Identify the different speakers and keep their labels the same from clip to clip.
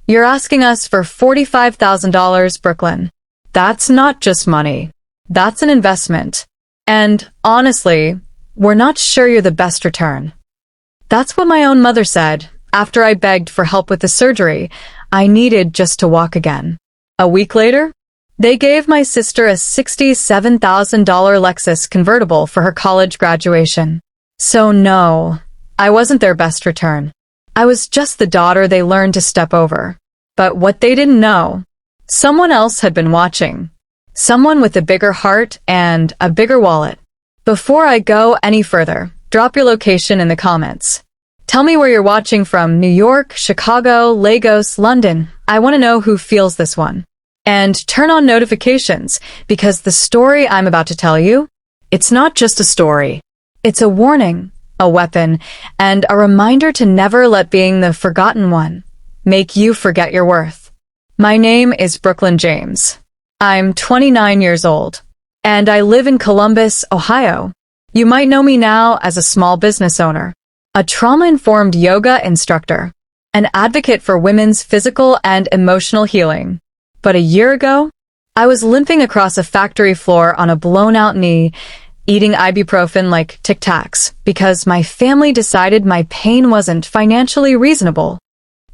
Speaker 1: You're asking us for $45,000, Brooklyn. That's not just money. That's an investment. And honestly, we're not sure you're the best return. That's what my own mother said after I begged for help with the surgery I needed just to walk again. A week later, they gave my sister a $67,000 Lexus convertible for her college graduation. So no, I wasn't their best return. I was just the daughter they learned to step over. But what they didn't know, someone else had been watching. Someone with a bigger heart and a bigger wallet. Before I go any further, drop your location in the comments. Tell me where you're watching from: New York, Chicago, Lagos, London. I want to know who feels this one. And turn on notifications, because the story I'm about to tell you, it's not just a story. It's a warning, a weapon, and a reminder to never let being the forgotten one make you forget your worth. My name is Brooklyn James. I'm 29 years old, and I live in Columbus, Ohio. You might know me now as a small business owner, a trauma-informed yoga instructor, an advocate for women's physical and emotional healing. But a year ago, I was limping across a factory floor on a blown-out knee, eating ibuprofen like Tic Tacs, because my family decided my pain wasn't financially reasonable.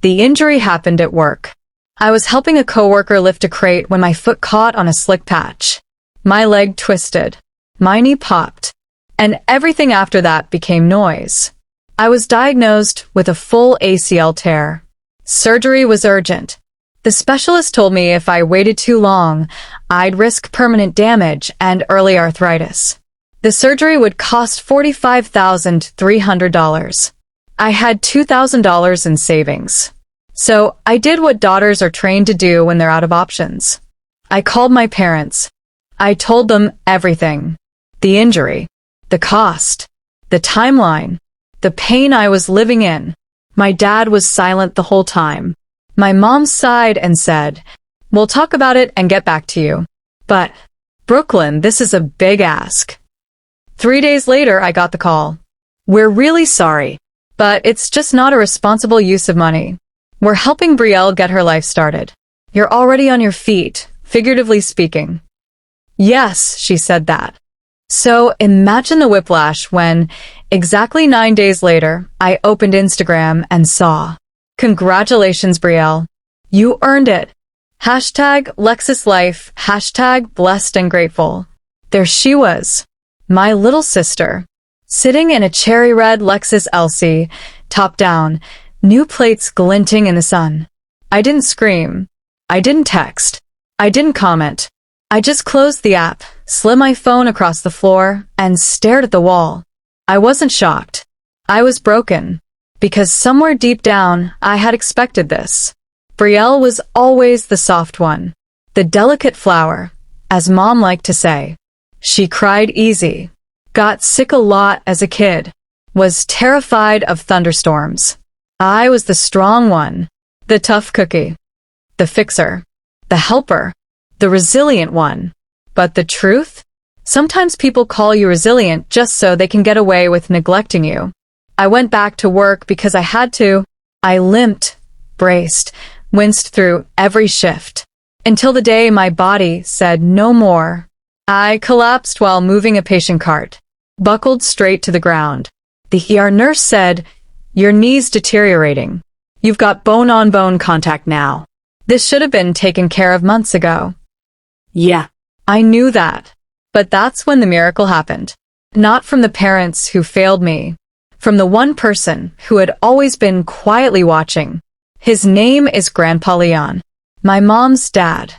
Speaker 1: The injury happened at work. I was helping a coworker lift a crate when my foot caught on a slick patch. My leg twisted, my knee popped, and everything after that became noise. I was diagnosed with a full ACL tear. Surgery was urgent. The specialist told me if I waited too long, I'd risk permanent damage and early arthritis. The surgery would cost $45,300. I had $2,000 in savings. So I did what daughters are trained to do when they're out of options. I called my parents. I told them everything. The injury, the cost, the timeline, the pain I was living in. My dad was silent the whole time. My mom sighed and said, "We'll talk about it and get back to you." But, Brooklyn, this is a big ask. 3 days later, I got the call. "We're really sorry, but it's just not a responsible use of money. We're helping Brielle get her life started. You're already on your feet, figuratively speaking." Yes, she said that. So imagine the whiplash when, exactly 9 days later, I opened Instagram and saw, "Congratulations, Brielle. You earned it. Hashtag Lexus Life, hashtag blessed and grateful." There she was, my little sister, sitting in a cherry red Lexus LC, top down, new plates glinting in the sun. I didn't scream. I didn't text. I didn't comment. I just closed the app, slid my phone across the floor, and stared at the wall. I wasn't shocked. I was broken. Because somewhere deep down, I had expected this. Brielle was always the soft one, the delicate flower, as Mom liked to say. She cried easy, got sick a lot as a kid, was terrified of thunderstorms. I was the strong one, the tough cookie, the fixer, the helper, the resilient one. But the truth? Sometimes people call you resilient just so they can get away with neglecting you. I went back to work because I had to. I limped, braced, winced through every shift, until the day my body said no more. I collapsed while moving a patient cart, buckled straight to the ground. The ER nurse said, "Your knee's deteriorating. You've got bone-on-bone contact now. This should have been taken care of months ago." Yeah, I knew that. But that's when the miracle happened. Not from the parents who failed me. From the one person who had always been quietly watching. His name is Grandpa Leon, my mom's dad.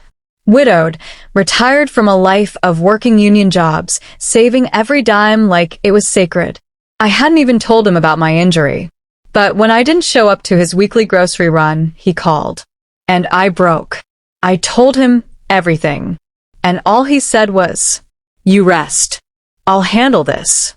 Speaker 1: Widowed, retired from a life of working union jobs, saving every dime like it was sacred. I hadn't even told him about my injury. But when I didn't show up to his weekly grocery run, he called. And I broke. I told him everything. And all he said was, "You rest. I'll handle this."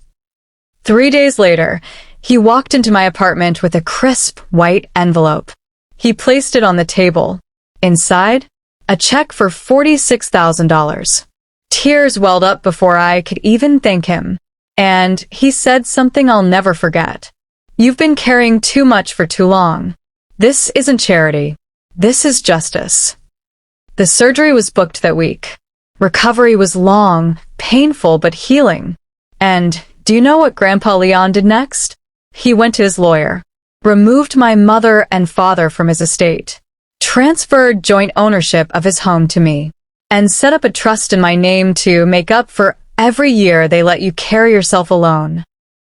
Speaker 1: 3 days later, he walked into my apartment with a crisp, white envelope. He placed it on the table. Inside, a check for $46,000. Tears welled up before I could even thank him. And he said something I'll never forget. "You've been carrying too much for too long. This isn't charity. This is justice. The surgery was booked that week. Recovery was long, painful, but healing. And do you know what Grandpa Leon did next? He went to his lawyer, removed my mother and father from his estate, transferred joint ownership of his home to me, and set up a trust in my name to make up for every year they let you carry yourself alone.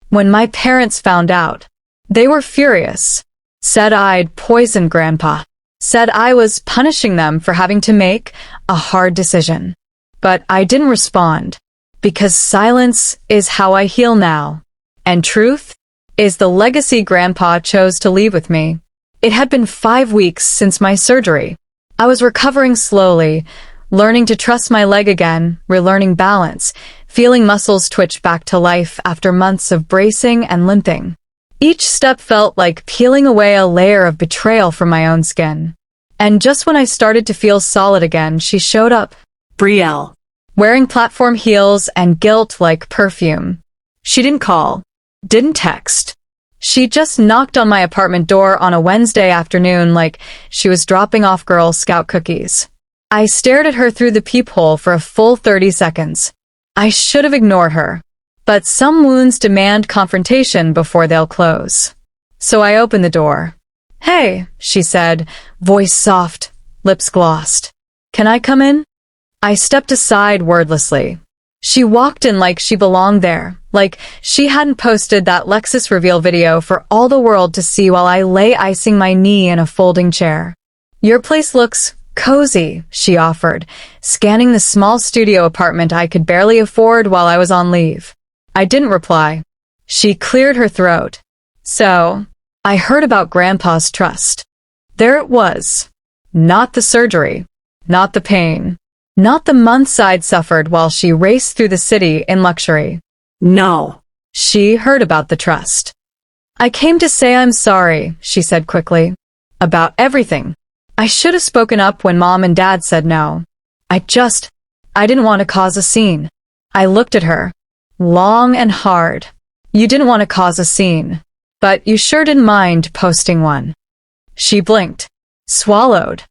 Speaker 1: When my parents found out, they were furious, said I'd poisoned Grandpa, said I was punishing them for having to make a hard decision. But I didn't respond, because silence is how I heal now, and truth is the legacy Grandpa chose to leave with me. It had been 5 weeks since my surgery. I was recovering slowly, learning to trust my leg again, relearning balance, feeling muscles twitch back to life after months of bracing and limping. Each step felt like peeling away a layer of betrayal from my own skin. And just when I started to feel solid again, she showed up. Brielle, wearing platform heels and guilt like perfume. She didn't call, didn't text. She just knocked on my apartment door on a Wednesday afternoon like she was dropping off Girl Scout cookies. I stared at her through the peephole for a full 30 seconds. I should have ignored her, but some wounds demand confrontation before they'll close. So I opened the door. "Hey," she said, voice soft, lips glossed. "Can I come in?" I stepped aside wordlessly. She walked in like she belonged there, like she hadn't posted that Lexus reveal video for all the world to see while I lay icing my knee in a folding chair. "Your place looks cozy," she offered, scanning the small studio apartment I could barely afford while I was on leave. I didn't reply. She cleared her throat. "So, I heard about Grandpa's trust." There it was. Not the surgery, not the pain, not the months I'd suffered while she raced through the city in luxury. No. She heard about the trust. "I came to say I'm sorry," she said quickly. "About everything. I should have spoken up when Mom and Dad said no. I didn't want to cause a scene." I looked at her, long and hard. "You didn't want to cause a scene, but you sure didn't mind posting one." She blinked, swallowed.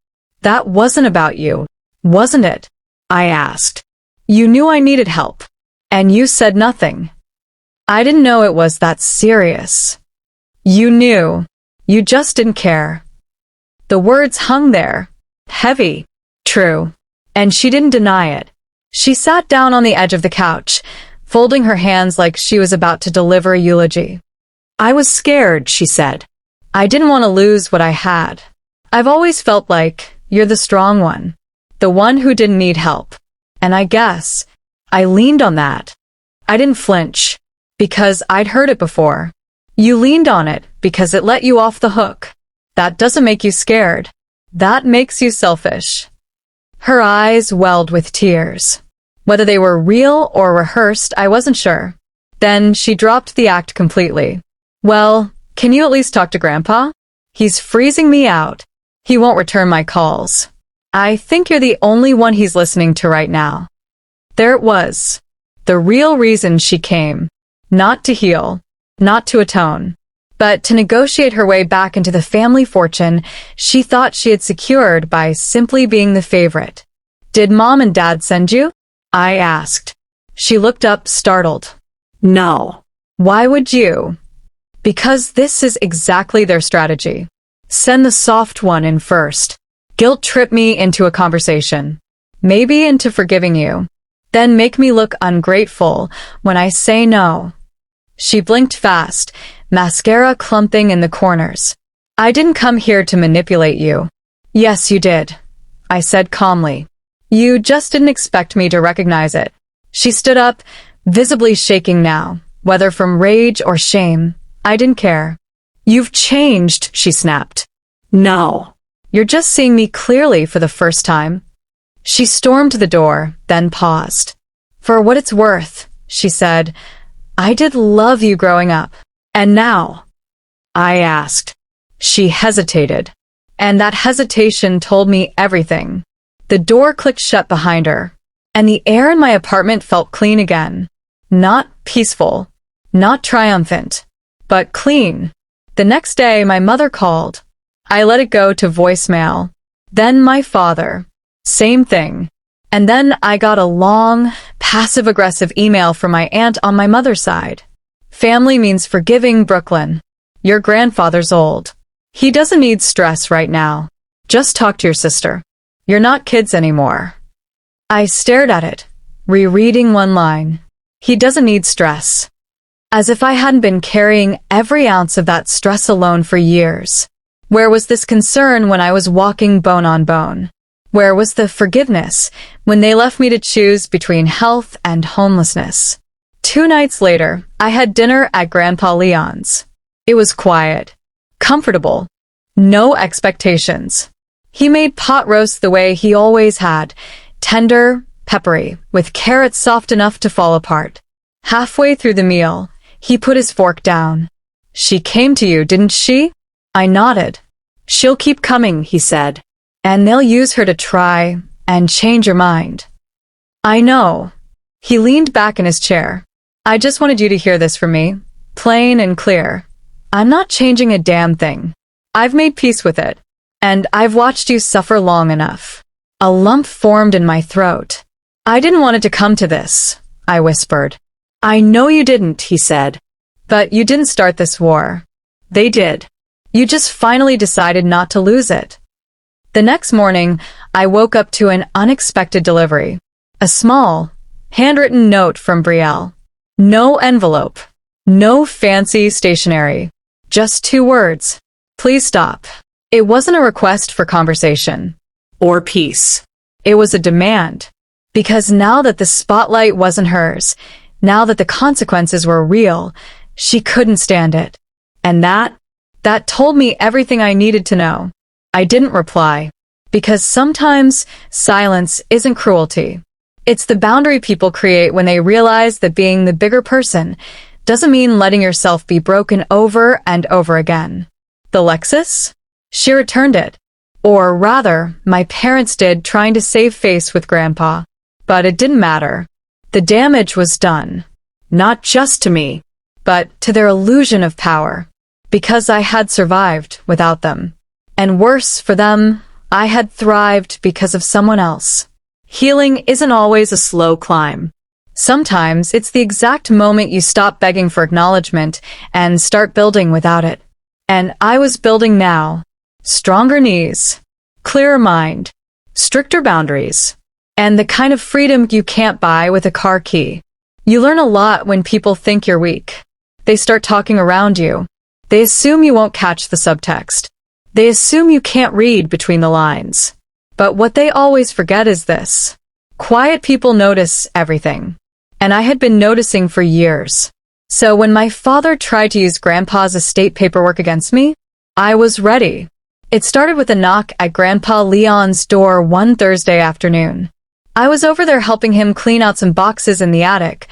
Speaker 1: "That wasn't about you, wasn't it?" I asked. "You knew I needed help, and you said nothing." "I didn't know it was that serious." "You knew. You just didn't care." The words hung there, heavy, true, and she didn't deny it. She sat down on the edge of the couch, folding her hands like she was about to deliver a eulogy. "I was scared," she said. "I didn't want to lose what I had. I've always felt like you're the strong one, the one who didn't need help. And I guess I leaned on that. I didn't flinch, because I'd heard it before. You leaned on it because it let you off the hook. That doesn't make you scared. That makes you selfish." Her eyes welled with tears. Whether they were real or rehearsed, I wasn't sure. Then she dropped the act completely. "Well, can you at least talk to Grandpa? He's freezing me out. He won't return my calls. I think you're the only one he's listening to right now." There it was. The real reason she came. Not to heal, not to atone, but to negotiate her way back into the family fortune she thought she had secured by simply being the favorite. "Did Mom and Dad send you?" I asked. She looked up, startled. "No." "Why would you?" "Because this is exactly their strategy. Send the soft one in first. Guilt trip me into a conversation. Maybe into forgiving you. Then make me look ungrateful when I say no." She blinked fast, mascara clumping in the corners. "I didn't come here to manipulate you." "Yes, you did," I said calmly. "You just didn't expect me to recognize it." She stood up, visibly shaking now, whether from rage or shame. I didn't care. "You've changed," she snapped. "No. You're just seeing me clearly for the first time." She stormed to the door, then paused. "For what it's worth," she said, "I did love you growing up. And now?" I asked. She hesitated, and that hesitation told me everything. The door clicked shut behind her, and the air in my apartment felt clean again. Not peaceful, not triumphant, but clean. The next day, my mother called. I let it go to voicemail. Then my father. Same thing. And then I got a long, passive-aggressive email from my aunt on my mother's side. Family means forgiving Brooklyn. Your grandfather's old. He doesn't need stress right now. Just talk to your sister. You're not kids anymore. I stared at it, rereading one line. He doesn't need stress. As if I hadn't been carrying every ounce of that stress alone for years. Where was this concern when I was walking bone on bone? Where was the forgiveness when they left me to choose between health and homelessness? 2 nights later, I had dinner at Grandpa Leon's. It was quiet, comfortable, no expectations. He made pot roast the way he always had, tender, peppery, with carrots soft enough to fall apart. Halfway through the meal, he put his fork down. She came to you, didn't she? I nodded. She'll keep coming, he said. And they'll use her to try and change your mind. I know. He leaned back in his chair. I just wanted you to hear this from me, plain and clear. I'm not changing a damn thing. I've made peace with it. And I've watched you suffer long enough. A lump formed in my throat. I didn't want it to come to this, I whispered. I know you didn't, he said. But you didn't start this war. They did. You just finally decided not to lose it. The next morning, I woke up to an unexpected delivery. A small, handwritten note from Brielle. No envelope. No fancy stationery. Just 2 words. Please stop. It wasn't a request for conversation. Or peace. It was a demand. Because now that the spotlight wasn't hers, now that the consequences were real, she couldn't stand it. And that told me everything I needed to know. I didn't reply. Because sometimes silence isn't cruelty. It's the boundary people create when they realize that being the bigger person doesn't mean letting yourself be broken over and over again. The Lexus? She returned it. Or rather, my parents did, trying to save face with Grandpa. But it didn't matter. The damage was done. Not just to me, but to their illusion of power. Because I had survived without them. And worse for them, I had thrived because of someone else. Healing isn't always a slow climb. Sometimes it's the exact moment you stop begging for acknowledgement and start building without it. And I was building now. Stronger knees, clearer mind, stricter boundaries, and the kind of freedom you can't buy with a car key. You learn a lot when people think you're weak. They start talking around you. They assume you won't catch the subtext. They assume you can't read between the lines. But what they always forget is this. Quiet people notice everything. And I had been noticing for years. So when my father tried to use Grandpa's estate paperwork against me, I was ready. It started with a knock at Grandpa Leon's door one Thursday afternoon. I was over there helping him clean out some boxes in the attic.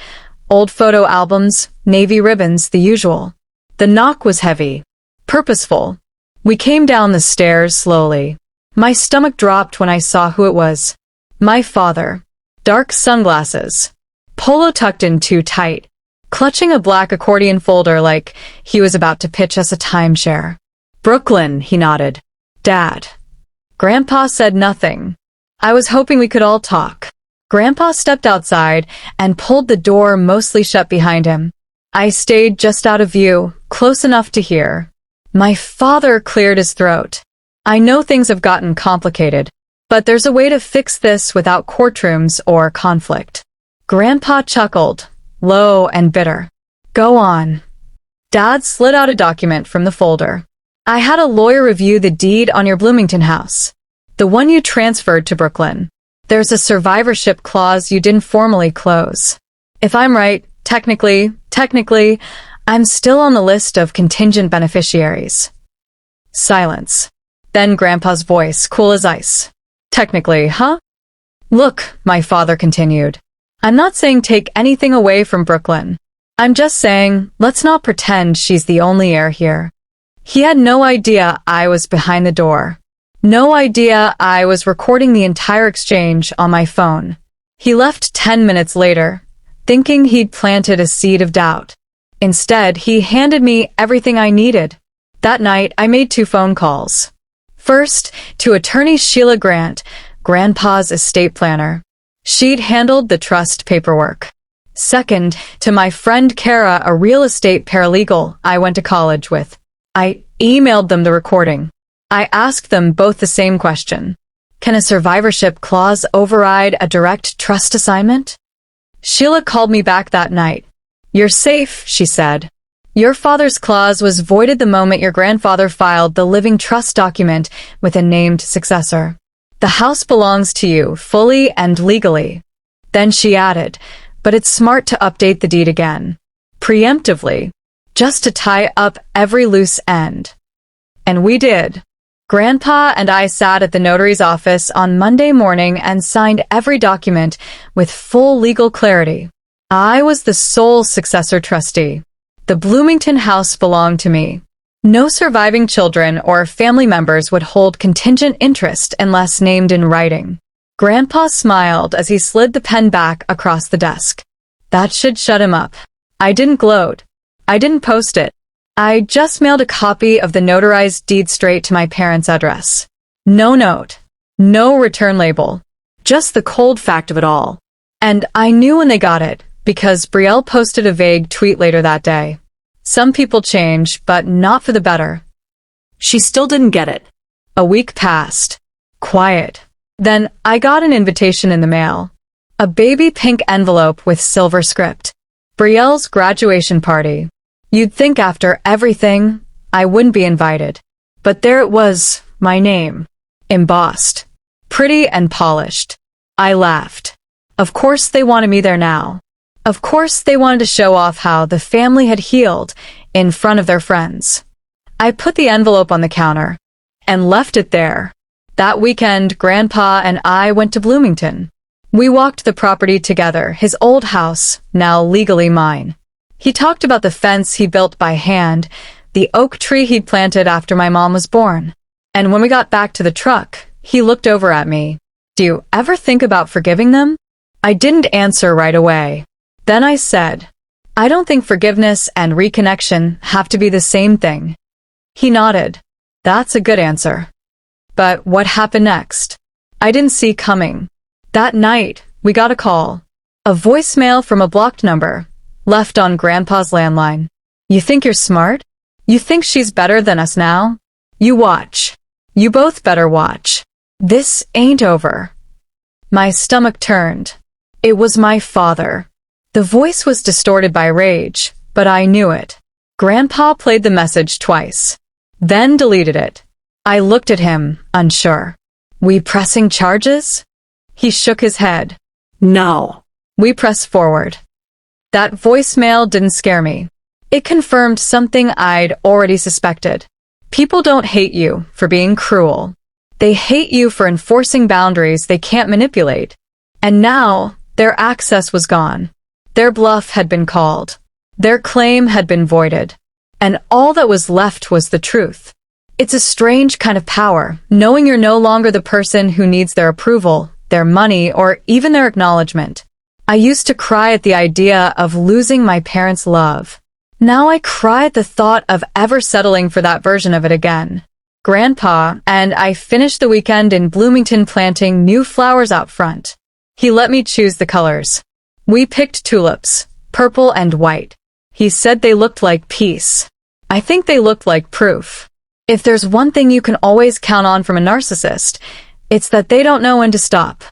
Speaker 1: Old photo albums, navy ribbons, the usual. The knock was heavy. Purposeful. We came down the stairs slowly. My stomach dropped when I saw who it was. My father. Dark sunglasses. Polo tucked in too tight. Clutching a black accordion folder like he was about to pitch us a timeshare. Brooklyn, he nodded. Dad. Grandpa said nothing. I was hoping we could all talk. Grandpa stepped outside and pulled the door mostly shut behind him. I stayed just out of view, close enough to hear. My father cleared his throat. I know things have gotten complicated, but there's a way to fix this without courtrooms or conflict. Grandpa chuckled, low and bitter. Go on. Dad slid out a document from the folder. I had a lawyer review the deed on your Bloomington house. The one you transferred to Brooklyn. There's a survivorship clause you didn't formally close. If I'm right, technically, I'm still on the list of contingent beneficiaries. Silence. Then Grandpa's voice, cool as ice. Technically, huh? Look, my father continued. I'm not saying take anything away from Brooklyn. I'm just saying, let's not pretend she's the only heir here. He had no idea I was behind the door. No idea I was recording the entire exchange on my phone. He left 10 minutes later, thinking he'd planted a seed of doubt. Instead, he handed me everything I needed. That night, I made 2 phone calls. First, to attorney Sheila Grant, Grandpa's estate planner. She'd handled the trust paperwork. Second, to my friend Kara, a real estate paralegal I went to college with. I emailed them the recording. I asked them both the same question. Can a survivorship clause override a direct trust assignment? Sheila called me back that night. You're safe, she said. Your father's clause was voided the moment your grandfather filed the living trust document with a named successor. The house belongs to you, fully and legally. Then she added, but it's smart to update the deed again. Preemptively. Just to tie up every loose end. And we did. Grandpa and I sat at the notary's office on Monday morning and signed every document with full legal clarity. I was the sole successor trustee. The Bloomington house belonged to me. No surviving children or family members would hold contingent interest unless named in writing. Grandpa smiled as he slid the pen back across the desk. That should shut him up. I didn't gloat. I didn't post it. I just mailed a copy of the notarized deed straight to my parents' address. No note. No return label. Just the cold fact of it all. And I knew when they got it, because Brielle posted a vague tweet later that day. Some people change, but not for the better. She still didn't get it. A week passed. Quiet. Then I got an invitation in the mail. A baby pink envelope with silver script. Brielle's graduation party. You'd think after everything, I wouldn't be invited. But there it was, my name. Embossed. Pretty and polished. I laughed. Of course they wanted me there now. Of course they wanted to show off how the family had healed in front of their friends. I put the envelope on the counter and left it there. That weekend, Grandpa and I went to Bloomington. We walked the property together, his old house, now legally mine. He talked about the fence he built by hand, the oak tree he'd planted after my mom was born. And when we got back to the truck, he looked over at me. Do you ever think about forgiving them? I didn't answer right away. Then I said, I don't think forgiveness and reconnection have to be the same thing. He nodded. That's a good answer. But what happened next? I didn't see coming. That night, we got a call. A voicemail from a blocked number, left on Grandpa's landline. You think you're smart? You think she's better than us now? You watch. You both better watch. This ain't over. My stomach turned. It was my father. The voice was distorted by rage, but I knew it. Grandpa played the message twice, then deleted it. I looked at him, unsure. We pressing charges? He shook his head. No. We pressed forward. That voicemail didn't scare me. It confirmed something I'd already suspected. People don't hate you for being cruel. They hate you for enforcing boundaries they can't manipulate. And now, their access was gone. Their bluff had been called. Their claim had been voided. And all that was left was the truth. It's a strange kind of power, knowing you're no longer the person who needs their approval, their money, or even their acknowledgement. I used to cry at the idea of losing my parents' love. Now I cry at the thought of ever settling for that version of it again. Grandpa and I finished the weekend in Bloomington planting new flowers out front. He let me choose the colors. We picked tulips, purple and white. He said they looked like peace. I think they looked like proof. If there's one thing you can always count on from a narcissist, it's that they don't know when to stop.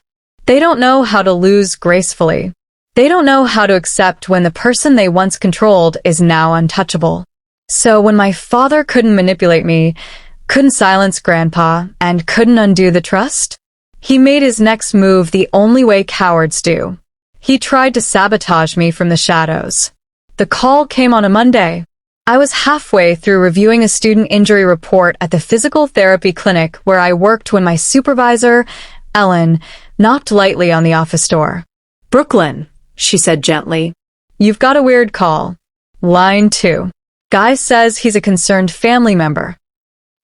Speaker 1: They don't know how to lose gracefully. They don't know how to accept when the person they once controlled is now untouchable. So when my father couldn't manipulate me, couldn't silence Grandpa, and couldn't undo the trust, he made his next move the only way cowards do. He tried to sabotage me from the shadows. The call came on a Monday. I was halfway through reviewing a student injury report at the physical therapy clinic where I worked when my supervisor, Ellen, knocked lightly on the office door. "Brooklyn," she said gently. "You've got a weird call. Line 2. Guy says he's a concerned family member."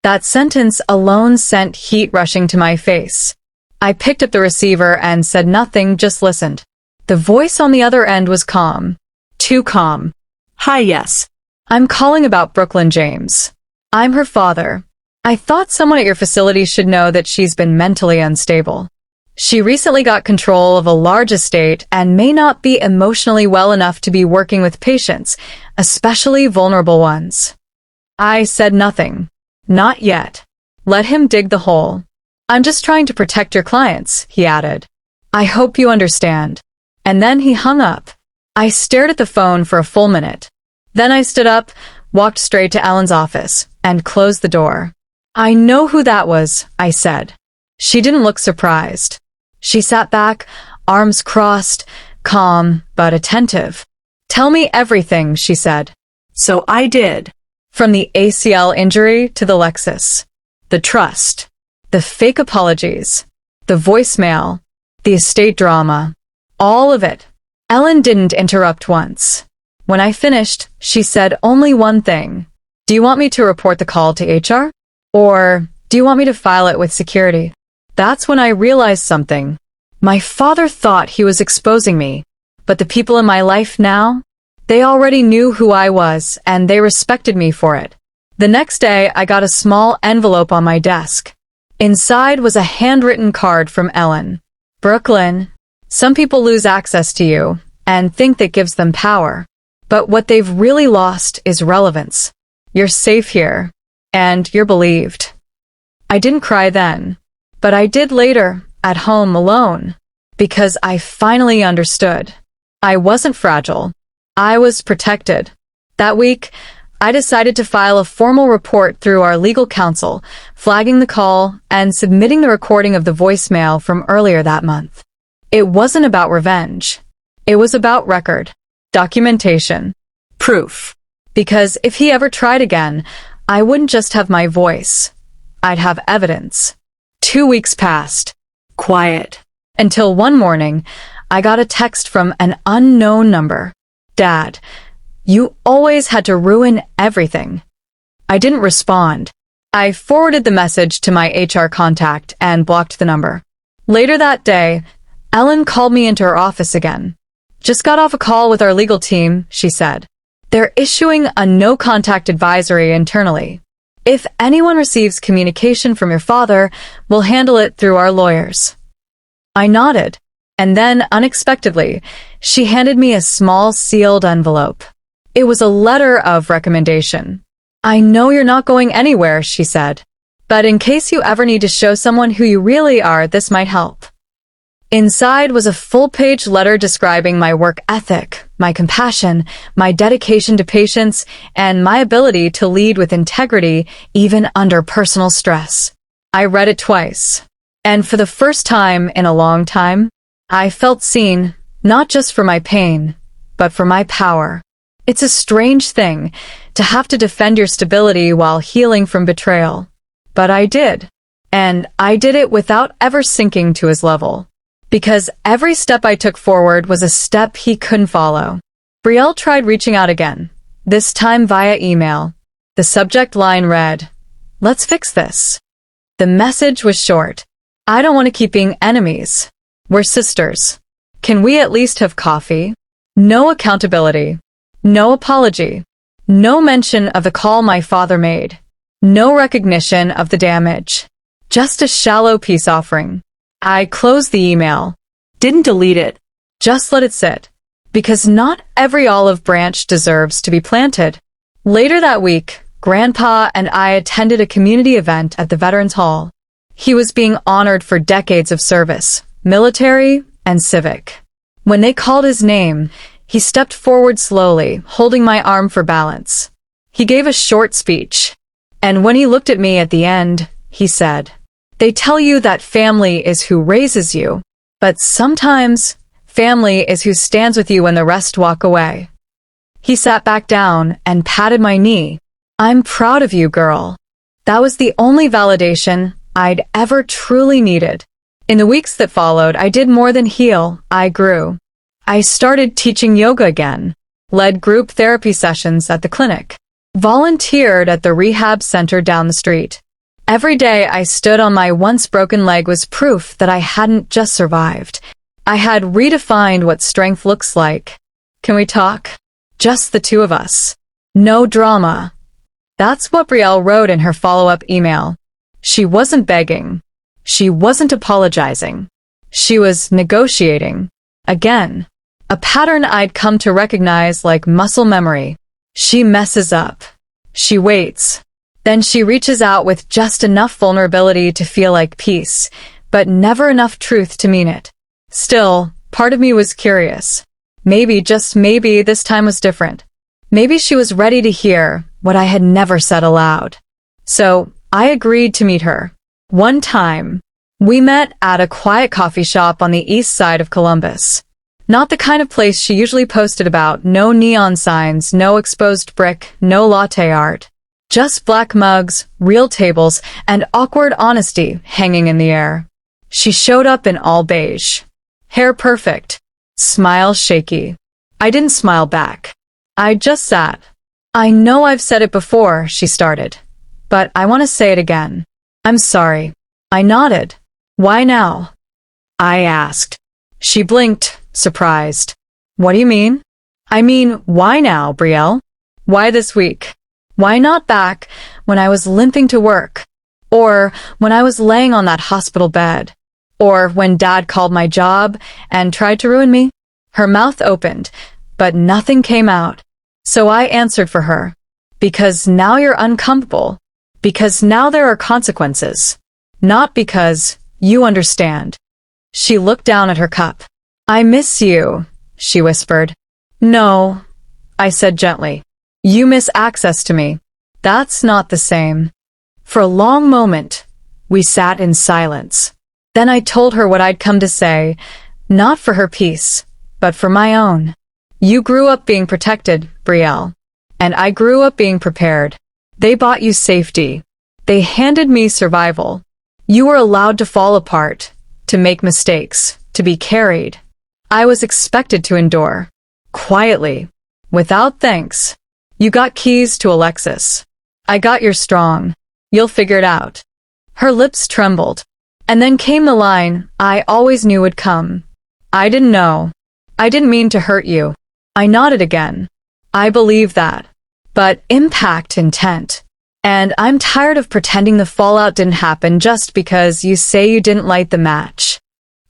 Speaker 1: That sentence alone sent heat rushing to my face. I picked up the receiver and said nothing, just listened. The voice on the other end was calm. Too calm. "Hi, yes. I'm calling about Brooklyn James. I'm her father. I thought someone at your facility should know that she's been mentally unstable. She recently got control of a large estate and may not be emotionally well enough to be working with patients, especially vulnerable ones. I said nothing. Not yet. Let him dig the hole. I'm just trying to protect your clients, he added. I hope you understand. And then he hung up. I stared at the phone for a full minute. Then I stood up, walked straight to Ellen's office, and closed the door. I know who that was, I said. She didn't look surprised. She sat back, arms crossed, calm but attentive. Tell me everything, she said. So I did. From the ACL injury to the Lexus. The trust. The fake apologies. The voicemail. The estate drama. All of it. Ellen didn't interrupt once. When I finished, she said only one thing. Do you want me to report the call to HR? Or do you want me to file it with security? That's when I realized something. My father thought he was exposing me, but the people in my life now, they already knew who I was and they respected me for it. The next day, I got a small envelope on my desk. Inside was a handwritten card from Ellen. Brooklyn, some people lose access to you and think that gives them power. But what they've really lost is relevance. You're safe here, and you're believed. I didn't cry then, but I did later, at home alone, because I finally understood. I wasn't fragile. I was protected. That week, I decided to file a formal report through our legal counsel, flagging the call and submitting the recording of the voicemail from earlier that month. It wasn't about revenge. It was about record, documentation, proof. Because if he ever tried again, I wouldn't just have my voice. I'd have evidence. 2 weeks passed. Quiet. Until one morning, I got a text from an unknown number. Dad, you always had to ruin everything. I didn't respond. I forwarded the message to my HR contact and blocked the number. Later that day, Ellen called me into her office again. Just got off a call with our legal team, she said. They're issuing a no-contact advisory internally. If anyone receives communication from your father, we'll handle it through our lawyers. I nodded, and then, unexpectedly, she handed me a small sealed envelope. It was a letter of recommendation. I know you're not going anywhere, she said, but in case you ever need to show someone who you really are, this might help. Inside was a full-page letter describing my work ethic, my compassion, my dedication to patients, and my ability to lead with integrity even under personal stress. I read it twice, and for the first time in a long time, I felt seen, not just for my pain, but for my power. It's a strange thing to have to defend your stability while healing from betrayal. But I did, and I did it without ever sinking to his level. Because every step I took forward was a step he couldn't follow. Brielle tried reaching out again, this time via email. The subject line read, "Let's fix this." The message was short. I don't want to keep being enemies. We're sisters. Can we at least have coffee? No accountability. No apology. No mention of the call my father made. No recognition of the damage. Just a shallow peace offering. I closed the email. Didn't delete it. Just let it sit. Because not every olive branch deserves to be planted. Later that week, Grandpa and I attended a community event at the Veterans Hall. He was being honored for decades of service, military and civic. When they called his name, he stepped forward slowly, holding my arm for balance. He gave a short speech. And when he looked at me at the end, he said, "They tell you that family is who raises you, but sometimes family is who stands with you when the rest walk away." He sat back down and patted my knee. "I'm proud of you, girl." That was the only validation I'd ever truly needed. In the weeks that followed, I did more than heal, I grew. I started teaching yoga again, led group therapy sessions at the clinic, volunteered at the rehab center down the street. Every day I stood on my once broken leg was proof that I hadn't just survived. I had redefined what strength looks like. Can we talk? Just the two of us. No drama. That's what Brielle wrote in her follow-up email. She wasn't begging. She wasn't apologizing. She was negotiating. Again. A pattern I'd come to recognize like muscle memory. She messes up. She waits. Then she reaches out with just enough vulnerability to feel like peace, but never enough truth to mean it. Still, part of me was curious. Maybe, just maybe, this time was different. Maybe she was ready to hear what I had never said aloud. So, I agreed to meet her. One time, we met at a quiet coffee shop on the east side of Columbus. Not the kind of place she usually posted about, no neon signs, no exposed brick, no latte art. Just black mugs, real tables, and awkward honesty hanging in the air. She showed up in all beige. Hair perfect. Smile shaky. I didn't smile back. I just sat. I know I've said it before, she started. But I want to say it again. I'm sorry. I nodded. Why now? I asked. She blinked, surprised. What do you mean? I mean, why now, Brielle? Why this week? Why not back when I was limping to work? Or when I was laying on that hospital bed? Or when Dad called my job and tried to ruin me? Her mouth opened, but nothing came out. So I answered for her. Because now you're uncomfortable. Because now there are consequences. Not because you understand. She looked down at her cup. I miss you, she whispered. No, I said gently. You miss access to me. That's not the same. For a long moment, we sat in silence. Then I told her what I'd come to say, not for her peace, but for my own. You grew up being protected, Brielle. And I grew up being prepared. They bought you safety. They handed me survival. You were allowed to fall apart, to make mistakes, to be carried. I was expected to endure. Quietly. Without thanks. You got keys to Alexis. I got your strong. You'll figure it out. Her lips trembled. And then came the line I always knew would come. I didn't know. I didn't mean to hurt you. I nodded again. I believe that. But impact intent. And I'm tired of pretending the fallout didn't happen just because you say you didn't light the match.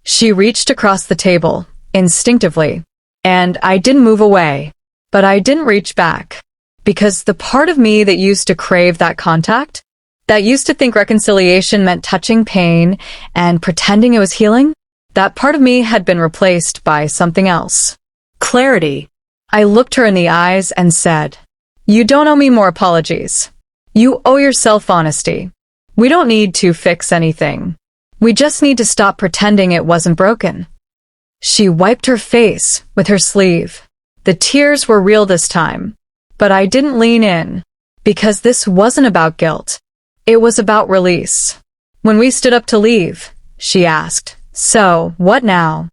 Speaker 1: She reached across the table, instinctively. And I didn't move away. But I didn't reach back. Because the part of me that used to crave that contact, that used to think reconciliation meant touching pain and pretending it was healing, that part of me had been replaced by something else. Clarity. I looked her in the eyes and said, You don't owe me more apologies. You owe yourself honesty. We don't need to fix anything. We just need to stop pretending it wasn't broken. She wiped her face with her sleeve. The tears were real this time. But I didn't lean in, because this wasn't about guilt. It was about release. When we stood up to leave, she asked, So, what now?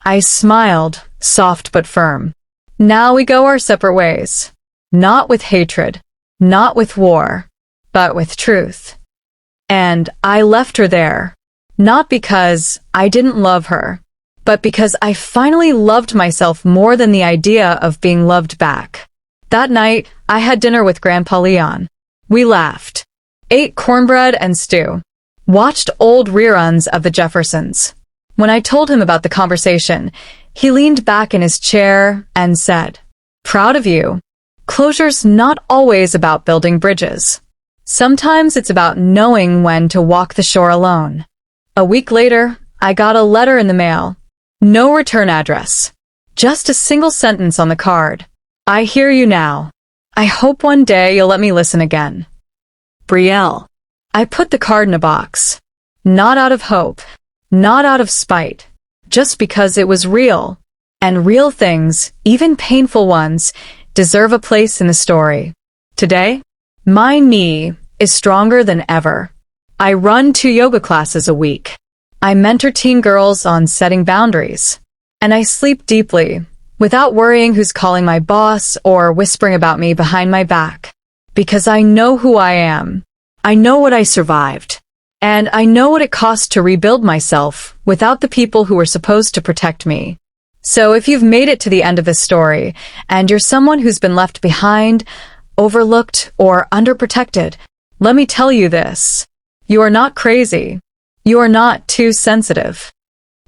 Speaker 1: I smiled, soft but firm. Now we go our separate ways. Not with hatred, not with war, but with truth. And I left her there, not because I didn't love her, but because I finally loved myself more than the idea of being loved back. That night, I had dinner with Grandpa Leon. We laughed, ate cornbread and stew, watched old reruns of the Jeffersons. When I told him about the conversation, he leaned back in his chair and said, Proud of you. Closure's not always about building bridges. Sometimes it's about knowing when to walk the shore alone. A week later, I got a letter in the mail. No return address. Just a single sentence on the card. I hear you now. I hope one day you'll let me listen again. Brielle. I put the card in a box. Not out of hope. Not out of spite. Just because it was real. And real things, even painful ones, deserve a place in the story. Today, my knee is stronger than ever. I run 2 yoga classes a week. I mentor teen girls on setting boundaries. And I sleep deeply, without worrying who's calling my boss or whispering about me behind my back. Because I know who I am. I know what I survived. And I know what it cost to rebuild myself without the people who were supposed to protect me. So if you've made it to the end of this story, and you're someone who's been left behind, overlooked, or underprotected, let me tell you this. You are not crazy. You are not too sensitive.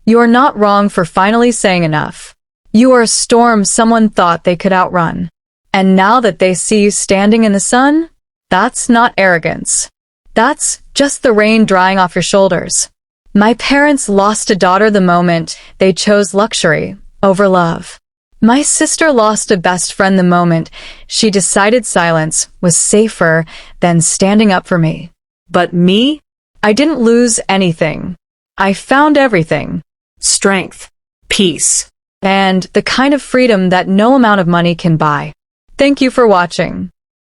Speaker 1: You are not wrong for finally saying enough. You are a storm someone thought they could outrun. And now that they see you standing in the sun, that's not arrogance. That's just the rain drying off your shoulders. My parents lost a daughter the moment they chose luxury over love. My sister lost a best friend the moment she decided silence was safer than standing up for me. But me? I didn't lose anything. I found everything.
Speaker 2: Strength, peace,
Speaker 1: And the kind of freedom that no amount of money can buy. Thank you for watching.